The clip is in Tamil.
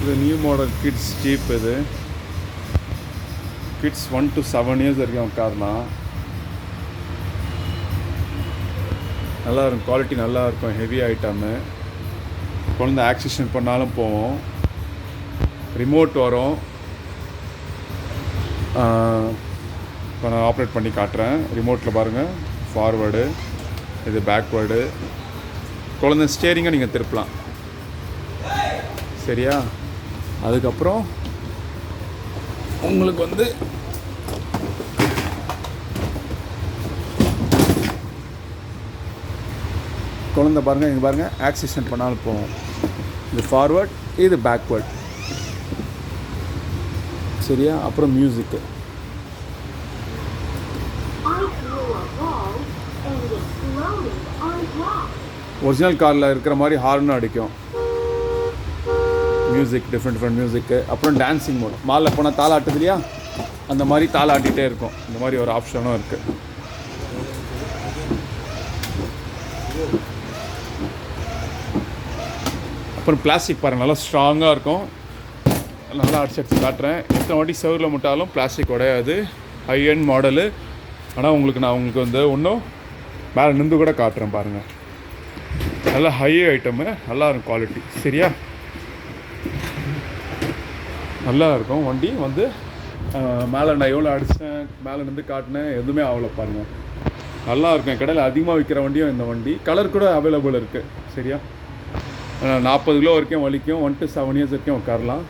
இது நியூ மாடல் கிட்ஸ் ஜீப். இது கிட்ஸ் 1 to 7 இயர்ஸ் வரைக்கும் உட்காரலாம். நல்லா இருக்கும், குவாலிட்டி நல்லா இருக்கும், ஹெவி ஐட்டமு. குழந்தை ஆக்சிஷன் பண்ணாலும் போவோம். ரிமோட் வரும். இப்போ நான் ஆப்ரேட் பண்ணி காட்டுறேன். ரிமோட்டில் பாருங்கள், ஃபார்வேர்டு, இது பேக்வேர்டு. குழந்தை ஸ்டேரிங்கை நீங்கள் திருப்பலாம். சரியா? அதுக்கப்புறம் உங்களுக்கு வந்து குழந்தை பாருங்கள், இங்கே பாருங்கள், ஆக்சிஷன் பண்ணாலும் போவோம். இது ஃபார்வேர்ட், இது பேக்வேர்ட். சரியா? அப்புறம் மியூசிக்கு. ஒரிஜினல் காரில் இருக்கிற மாதிரி ஹார்னும் அடிக்கும். மியூசிக், டிஃப்ரெண்ட் மியூசிக்கு. அப்புறம் டான்ஸிங் மோட். மாலில் போனால் தாளாட்டுது இல்லையா, அந்த மாதிரி தாளாட்டிகிட்டே இருக்கும். இந்த மாதிரி ஒரு ஆப்ஷனும் இருக்குது. அப்புறம் பிளாஸ்டிக் பாருங்கள், நல்லா ஸ்ட்ராங்காக இருக்கும். நல்லா அடிச்சு காட்டுறேன். எத்தனை வாட்டி செவரில் முட்டாலும் பிளாஸ்டிக் உடையாது. High end model. ஆனால் நான் உங்களுக்கு வந்து இன்னும் மேலே நின்று கூட காட்டுறேன் பாருங்கள். நல்லா ஹை ஐட்டமு, நல்லா இருக்கும் குவாலிட்டி. சரியா? நல்லா இருக்கும் வண்டி. வந்து மேலே நான் எவ்வளோ அடித்தேன், மேலே நின்று காட்டினேன், எதுவுமே ஆகலை பாருங்கள். நல்லா இருக்கும். என் கடையில் அதிகமாக விற்கிற வண்டியும் இந்த வண்டி. கலர் கூட அவைலபிள் இருக்குது. சரியா? 40 கிலோ வரைக்கும் வலிக்கும். 1 to 7 இயர்ஸ் வரைக்கும் உட்காரலாம்.